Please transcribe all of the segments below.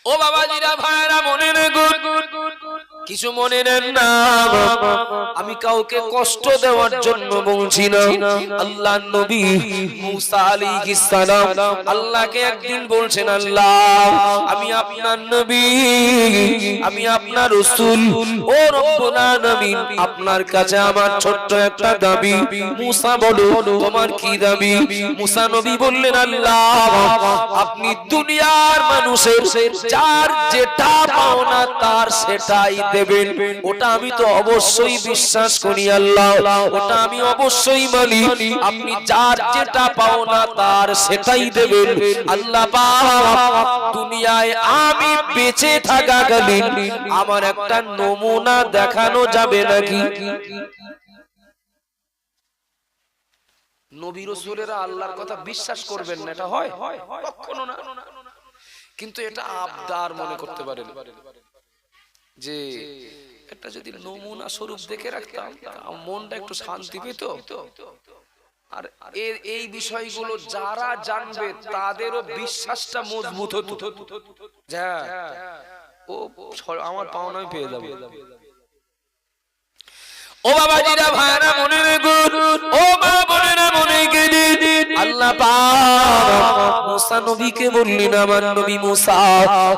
ও বাবাজিরা ভাইরা মনে রেখুন, কিছু মনে নেন না, আমি কাউকে কষ্ট দেওয়ার জন্য বলছি না। আল্লাহর নবী মুসা আলাইহিস সালাম আল্লাহকে একদিন বলছেন, আল্লাহ আমি আপনার নবী, আমি আপনার রাসূল, ও রব্বুল আলামিন আপনার কাছে আমার ছোট্ট একটা দাবি। মুসা বলো তোমার কি দাবি? মুসা নবী বললেন, আল্লাহ আপনি দুনিয়ার মানুষের যার যেটা পাওনা তার সেটাই দেবেন। ওটা আমি তো অবশ্যই বিশ্বাস করি আল্লাহ, ওটা আমি অবশ্যই মানি। আপনি যার যেটা পাওনা তার সেটাই দেবেন আল্লাহ পাক। দুনিয়ায় আমি বেঁচে থাকাকালীন আমার একটা নমুনা দেখানো যাবে নাকি? নবী রাসূলেরা আল্লাহর কথা বিশ্বাস করবেন না, এটা হয় কখনো না। কিন্তু এটা আবদার মনে করতে পারেন যে একটা যদি নমুনা স্বরূপ দেখে রাখতাম মনটা একটু শান্তি পেত। আর এই বিষয়গুলো যারা জানবে তাদেরও বিশ্বাসটা মজবুত হতো, যা ও আমার পাওনাই পেয়ে যাবে। ও বাবাজিরা ভাইরা মনে রেখুন, ও মা বোনেরা মনে গেলেন, আল্লাহ পাক মুসা নবীকে বললেন, আমার নবী মুসা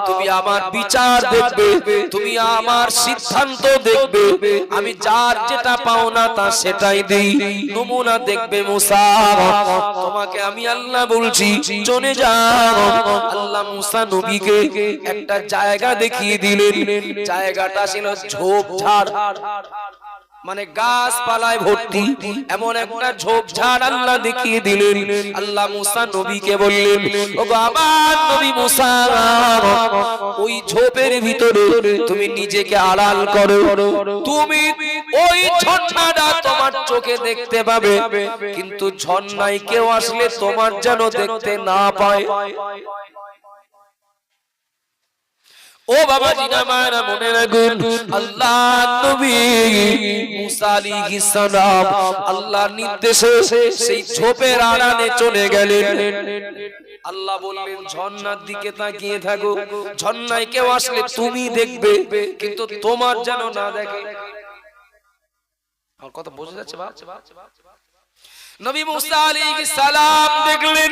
তুমি আমার বিচার দেখবে, তুমি আমার সিদ্ধান্ত দেখবে, আমি যার যেটা পাওনা তা সেটাই দেই, নমুনা দেখবে মুসা। তোমাকে আমি আল্লাহ বলছি চলে যাও। আল্লাহ মুসা নবীকে একটা জায়গা দেখিয়ে দিলেন, জায়গাটা ছিল ঝোপঝাড়, মানে গাছপালায় ভর্তি এমন একটা ঝোপঝাড় আল্লাহ দেখিয়ে দিলেন। আল্লাহ মুসা নবীকে বললেন, ও আমার নবী মুসা ওই ঝোপের ভিতরে তুমি নিজেকে আড়াল করো, তুমি ওই ঝর্ণাটা তোমার চোখে দেখতে পাবে, কিন্তু ঝর্ণায় কেউ আসলে তোমার যেন দেখতে না পায়। ও বাবা জিনা মায়েরা মনে রাখুন, আল্লাহর নবী মুসা আলাইহিস সালাম আল্লাহর নির্দেশে সেই ঝোপের আড়ালে চলে গেলেন। আল্লাহ বললেন ঝর্ণার দিকে তাকিয়ে থাকো, ঝর্ণায় কেউ আসলে তুমি দেখবে, কিন্তু তোমার যেন না দেখে। আমার কথা বোঝা যাচ্ছে বাপ? নবী মুসা আলাইহিস সালাম দেখলেন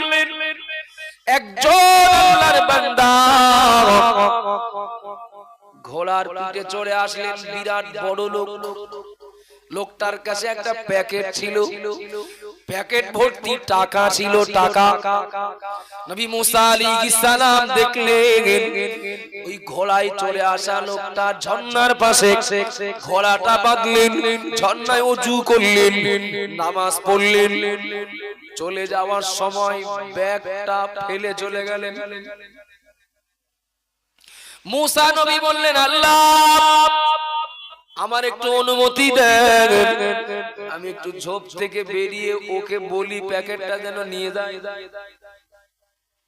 একজন আল্লাহর বান্দা ঘোড়ার পিঠে চড়ে আসলেন, বিরাট বড় লোক। লোকটার কাছে একটা প্যাকেট ছিল, প্যাকেট ভর্তি টাকা ছিল, টাকা। নবী মুসা আলাইহিস সালাম দেখলেন ওই ঘোড়ায় চড়ে আসা লোকটা ঝর্ণার পাশে ঘোড়াটা বাঁধলেন, ঝর্ণায় ওযু করলেন, নামাজ পড়লেন। চলে যাওয়ার সময় ব্যাগটা ফেলে চলে গেলেন। মুসা নবী বললেন, আল্লাহ আমার একটু অনুমতি দেন, আমি একটু ঝোপ থেকে বেরিয়ে ওকে বলি প্যাকেটটা যেন নিয়ে যায়।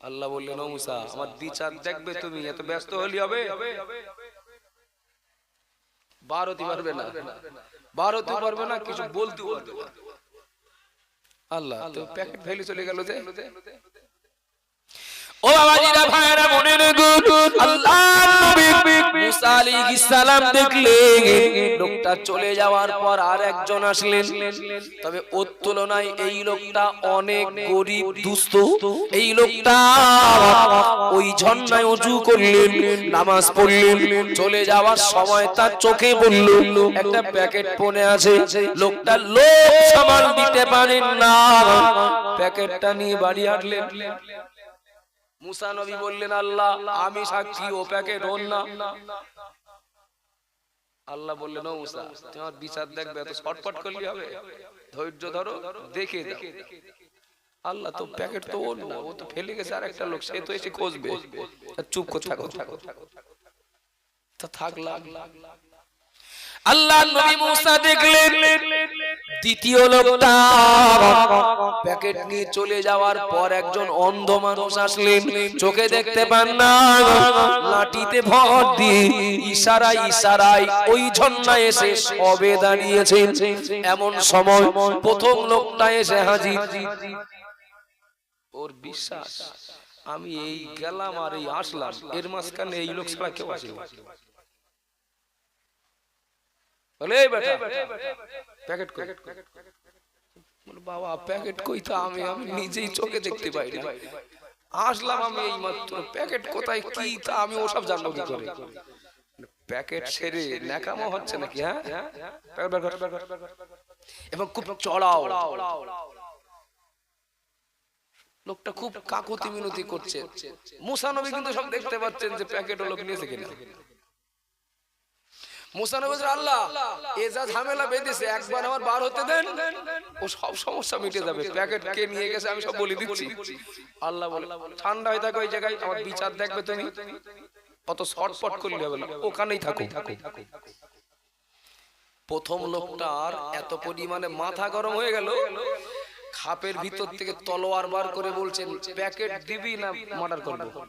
আল্লাহ বললেন, ও মুসা আমার বিচার দেখবে, তুমি এত ব্যস্ত হলি হবে? বারোতে পারবে না, বারোতে পারবে না, কিছু বলতে পারবে না। আল্লাহ তো প্যাকেট ফেলে চলে গেল যে। ও বাবাজিরা ভাইরা মনে রাখুন, আল্লাহর নবী মুসা আলাইহিস সালাম দেখলেন লোকটা চলে যাওয়ার পর আর একজন আসলেন, তবে ওর তুলনায় এই লোকটা অনেক গরীব দুস্থ। এই লোকটা ওই ঝর্ণায় ওযু করলেন, নামাজ পড়লেন। চলে যাওয়ার সময় তার চোখে পড়ল একটা প্যাকেট পড়ে আছে। লোকটা লোক সামাল দিতে পারেন না, প্যাকেটটা নিয়ে বাড়ি আসলেন। মুসা নবী বললেন, আল্লাহ আমি সাক্ষী, ও প্যাকেট ওর না। আল্লাহ বললেন, ও মুসা তোমার বিচার দেখবে, এত ছটফট করলে হবে? ধৈর্য ধরো, দেখে যাও। আল্লাহ তো প্যাকেট তো ওর না, ও তো ফেলে গেছে আর একটা লোক, সে তো এসে খুঁজবে। চুপ করে থাকো, তা থাকলাম। আল্লাহ নবী মুসা দেখলেন দ্বিতীয় লোকটা প্যাকেট নিয়ে চলে যাওয়ার পর একজন অন্ধ মানুষ আসলেন, চোখে দেখতে পান না, লাঠিতে ভর দিয়ে ইশারায় ইশারায় ওই ঝর্ণায় এসে সবে দাঁড়িয়েছেন। এমন সময় প্রথম লোকটা এসে হাজির। ওর বিশ্বাস আমি এই গেলাম আর এই আসলাম, এর মাঝখানে এই লোক ছাড়া কেউ আসে না। বলে এই বেটা প্যাকেট কই? বলে বাবা প্যাকেট কই তা আমি নিজেই চোখে দেখতে পাই না, আসলাম আমি এই মাত্র, প্যাকেট কোথায় কি তা আমি ওসব জানবো কি করে? প্যাকেট সেরে নেকামো হচ্ছে নাকি? হ্যাঁ, এবং খুব চড়াও, লোকটা খুব কাকুতি মিনতি করছে। মুসা নবী কিন্তু সব দেখতে পাচ্ছেন যে প্যাকেট লোক নিয়েছে কিনা। মুসা নবী বলেন আল্লাহ এ যা ঝামেলা বেঁধেছে একবার আমার বার হতে দেন, ও সব সমস্যা মিটে যাবে। প্যাকেট কে নিয়ে গেছে আমি সব বলে দিচ্ছি। আল্লাহ বলে ঠান্ডা হয়ে থাকো ওই জায়গায়, আমার বিচার দেখবে তুমি, অত শর্টপট করলে হবে না, ওখানেই থাকো। প্রথম লোকটার এত পরিমাণে মাথা গরম হয়ে গেল, খাপের ভিতর থেকে তলোয়ার বার করে বলছেন প্যাকেট দিবি না মার্ডার করবো?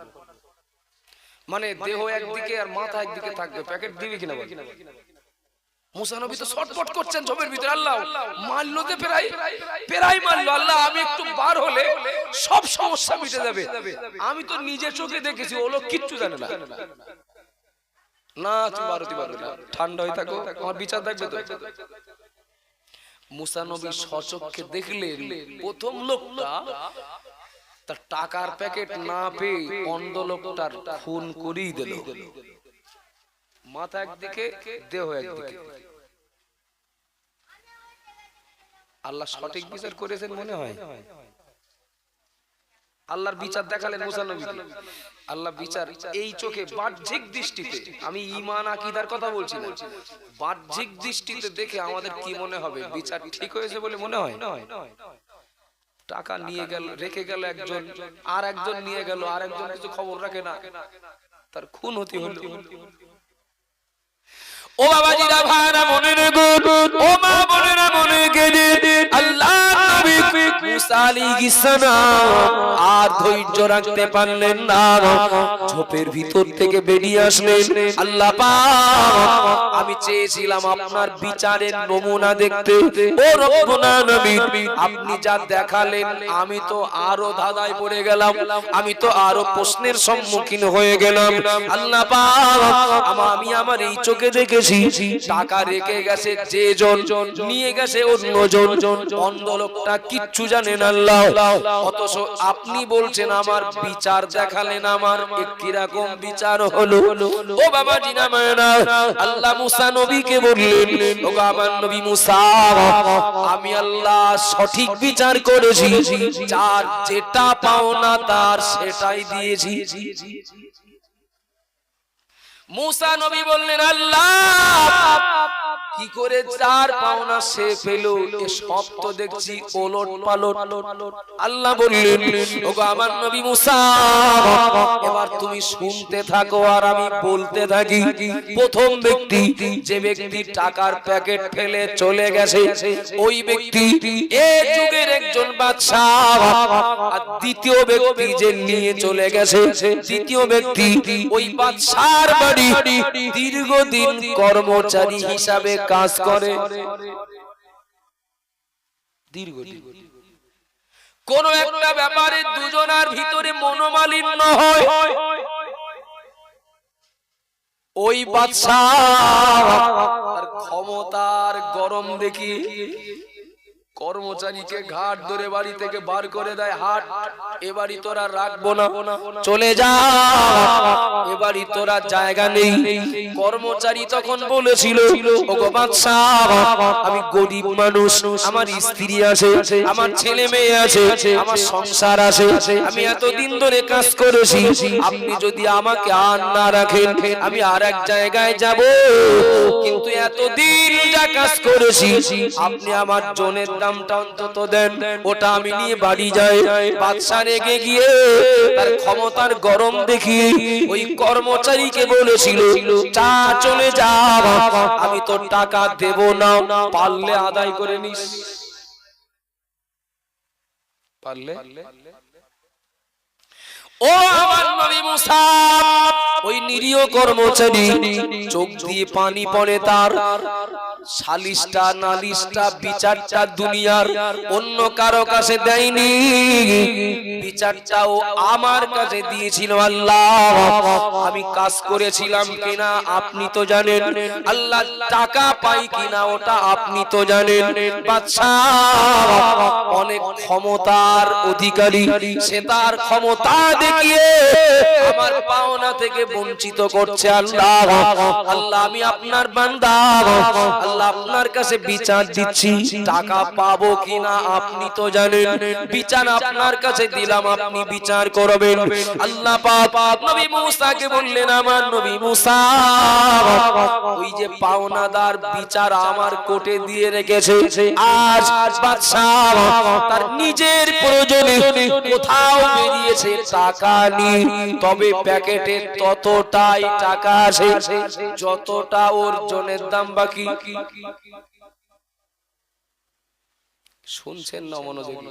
মানে দেহ একদিকে আর মাথা একদিকে থাকবে, প্যাকেট দিবি কিনা বল। মুসা নবী তো ছটফট করছেন জমের ভিতরে, আল্লাহ মারলো যে প্রায় মারলো, আল্লাহ আমি একটু বার হলে সব সমস্যা মিটে যাবে, আমি তো নিজে চোখে দেখেছি, ও লোক কিচ্ছু জানে না। না তুমি বারোতে পারবে না, ঠান্ডা হয়ে থাকো, আমার বিচার দেখবে তো। মুসা নবী সচক্ষে দেখলেন প্রথম লোকটা তার টাকার প্যাকেট না পেয়ে অন্ধ লোকটার খুন করেই দিল, মাথা একদিকে দেহ একদিকে। আল্লাহ সঠিক বিচার করেছেন মনে হয়। আল্লাহর বিচার দেখালেন মুসা নবীকে। আল্লাহ বিচার এই চোখে বাহ্যিক দৃষ্টিতে, আমি ঈমান আকীদার কথা বলছি না, বাহ্যিক দৃষ্টিতে দেখে আমাদের কি মনে হবে? বিচার ঠিক হয়েছে বলে মনে হয়? টাকা নিয়ে গেল, রেখে গেল একজন, আর একজন নিয়ে গেল, আর একজন কিছু খবর রাখে না, তার খুন হতে হলো। ও বাবাজিরা ভাইরা মনে রেখো, ও মা বোনেরা মনে রেখে, আল্লাহ নবী মুসা আলাইহিস সালাম আর ধৈর্য রাখতে পারলেন না, ঝোপের ভিতর থেকে বেরিয়ে আসলেন। আল্লাহ পাক আমি চেয়েছিলাম আপনার বিচারের নমুনা দেখতে, ও রব্বুল আলামিন আপনি যা দেখালেন আমি তো আরো ধাঁধায় পড়ে গেলাম, আমি তো আরো প্রশ্নের সম্মুখীন হয়ে গেলাম। আল্লাহ পাক আমি আমার এই চোখে দেখেছি টাকা রেখে গেছে যে জন, নিয়ে গেছে অন্যজন, অন্ধ লোকটা কিচ্ছু জানে না আল্লাহ, অথচ আপনি বলছেন আমার বিচার দেখালেন, আমার কিরকম বিচার হলো? ও বাবা জিনা মায়েরা, আল্লাহ মুসা নবীকে বললেন ও আমার নবী মুসা আমি আল্লাহ সঠিক বিচার করেছি, যার যেটা পাওনা তার সেটাই দিয়েছি। মুসা নবী বললেন আল্লাহ কি করে যার পাওনা সে পেল, এ সব তো দেখছি ওলট পালট। আল্লাহ বললেন ওগো আমার নবী মুসা এবার তুমি শুনতে থাকো আর আমি বলতে থাকি। প্রথম ব্যক্তি, যে ব্যক্তি টাকার প্যাকেট ফেলে চলে গেছে, ওই ব্যক্তি এই যুগের একজন বাদশা। আর দ্বিতীয় ব্যক্তি যে নিয়ে চলে গেছে, দ্বিতীয় ব্যক্তি ওই বাদশার বাড়ি দীর্ঘদিন কর্মচারী হিসাবে কাজ করে। দীর্ঘদিন কোন একটা ব্যাপারে দুজনার ভিতরে মনোমালিন্য হয়, ওই বাদশাহ আর ক্ষমতার গরম দেখি কর্মচারীকে ঘাট ধরে বাড়ি থেকে বার করে দেয়, হাট এ বাড়ি তোরা রাখবো না, চলে যা, এ বাড়ি তোরা জায়গা নেই। কর্মচারী তখন বলেছিল ওগো বাদশাহ আমি গরিব মানুষ, আমার স্ত্রী আছে, আমার ছেলে মেয়ে আছে, আমার সংসার আছে, আমি এতদিন ধরে কাজ করেছি, আপনি যদি আমাকে আর না রাখেন আমি আর এক জায়গায় যাব, কিন্তু এতদিন যা কাজ করেছি আপনি আমার জনের দামটা অন্তত দেন, ওটা আমি নিয়ে বাড়ি যাই। বাদশা রেগে গিয়ে তার ক্ষমতার গরম দেখি ওই কর্মচারীকে বলেছিল চা চলে যা, আমি তোর টাকা দেব না, পারলে আদায় করে নিস। পারলে ও আমার নবী মুসা, ওই নিরীহ কর্মচারী চোখ দিয়ে পানি পড়ে তার, সালিশটা নালিশটা বিচারটা দুনিয়ার অন্য কারো কাছে দেয়নি, বিচারটাও আমার কাছে দিয়েছিল আল্লাহ। আমি কাজ করেছিলাম কিনা আপনি তো জানেন, আল্লাহ টাকা পাই কিনা ওটা আপনি তো জানেন। বাদশাহ অনেক ক্ষমতার অধিকারী, সে তার ক্ষমতা দেখিয়ে আমার পাওনা থেকে বঞ্চিত করছে। আল্লাহ আল্লাহ আমি আপনার বান্দা, আল্লাহ আপনার কাছে বিচার দিচ্ছি, টাকা পাবো কিনা আপনি তো জানেন, বিচার আপনার কাছে দিলাম, আপনি বিচার করবেন। আল্লাহ পাক নবী মুসাকে বললেন, আমার নবী মুসা ওই যে পাওনাদার বিচার আমার কোর্টে দিয়ে রেখেছে, আজ বাদশাহ তার নিজের প্রয়োজনে কোথাও বেরিয়েছে, টাকা নেই, তবে প্যাকেটে ততটাই টাকা আছে যতটা ওর জনের দাম বাকি। শুনছেন না মনোযোগী?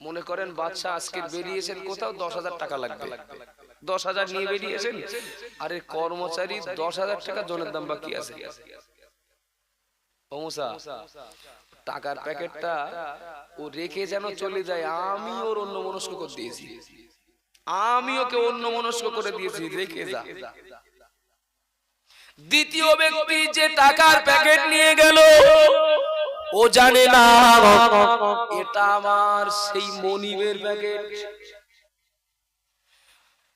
মনে করেন বাদশাহ আজকে বেরিয়েছেন কোথাও 10,000 টাকা লাগবে, 10,000 নিয়ে বেরিয়েছেন, আরে কর্মচারী 10,000 টাকা জনের দাম বাকি আছে। টাকার প্যাকেটটা ও রেখে যেন চলে যায়, আমি ওর অন্য মনস্ক করে দিয়েছি, আমি ওকে অন্য মনস্ক করে দিয়েছি, রেখে যা। দ্বিতীয় ব্যক্তি যে টাকার প্যাকেট নিয়ে গেল, ও জানে না এটা আমার সেই মনিবের প্যাকেট।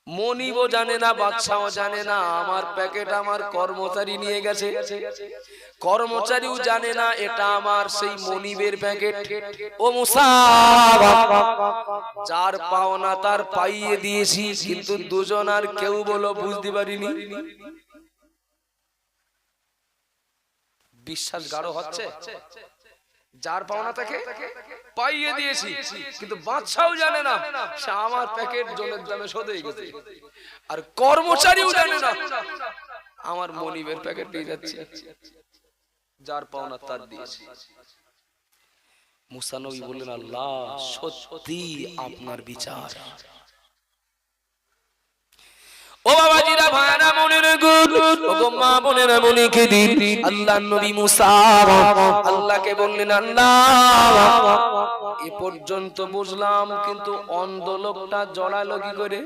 মনিবও জানে না, বাদশাও জানে না আমার প্যাকেট আমার কর্মচারী নিয়ে গেছে, কর্মচারীও জানে না এটা আমার সেই মনিবের প্যাকেট। ও মুসা, যার পাওনা তার পাইয়ে দিয়েছি, কিন্তু দুজন আর কেউ বলো বুঝতে পারিনি। বিশ্বাস গাঢ় হচ্ছে? যার পাওনা তাকে পাইয়ে দিয়েছি, কিন্তু বাদশাও জানে না সে আমার প্যাকেট জনের দামে শোধ হয়ে গেছে, আর কর্মচারীও জানে না আমার মনিবের প্যাকেট নিয়ে যাচ্ছে, যার পাওনা তার দিয়েছি। মুসা নবী বললেন, আল্লাহ সত্যি আপনার বিচার। ও বাবাজিরা, ভাইরা, মনের গুণ, ও গো মা বোনেরা, মনে কে দিন আল্লাহর নবী মুসা আল্লাহকে বললেন, আল্লাহ এ পর্যন্ত বুঝলাম, কিন্তু অন্ধ লোকটা জড়ালো কি করে?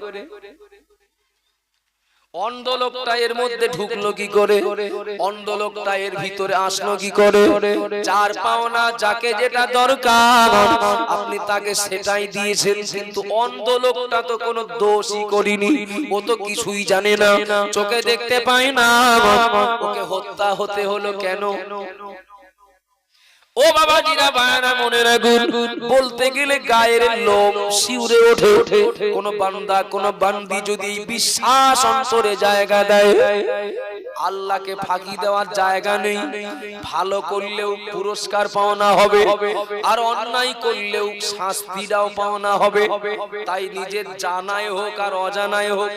অন্ধ লোকটা এর মধ্যে ঢুকলো কি করে? অন্ধ লোকটা এর ভিতরে আসলো কি করে? যার পাওনা, যাকে যেটা দরকার আপনি তাকে সেটাই দিয়েছেন, কিন্তু অন্ধ লোকটা তো কোনো দোষই করিনি, ও তো কিছুই জানে না, চোখে দেখতে পায় না, ওকে হত্যা হতে হলো কেন? ও বাবাজিরা, ভাইরা, মনে রাখুন, বলতে গেলে গায়ের লোম শিউরে ওঠে। কোন বান্দা কোন বান্দি যদি বিশ্বাস অন্তরে জায়গা দেয়, আল্লাহকে ফাঁকি দেওয়ার জায়গা নেই। ভালো করলেও পুরস্কার পাওনা হবে, আর অন্যায় করলেও শাস্তিটাও পাওনা হবে। তাই নিজের জানায় হোক আর অজানায় হোক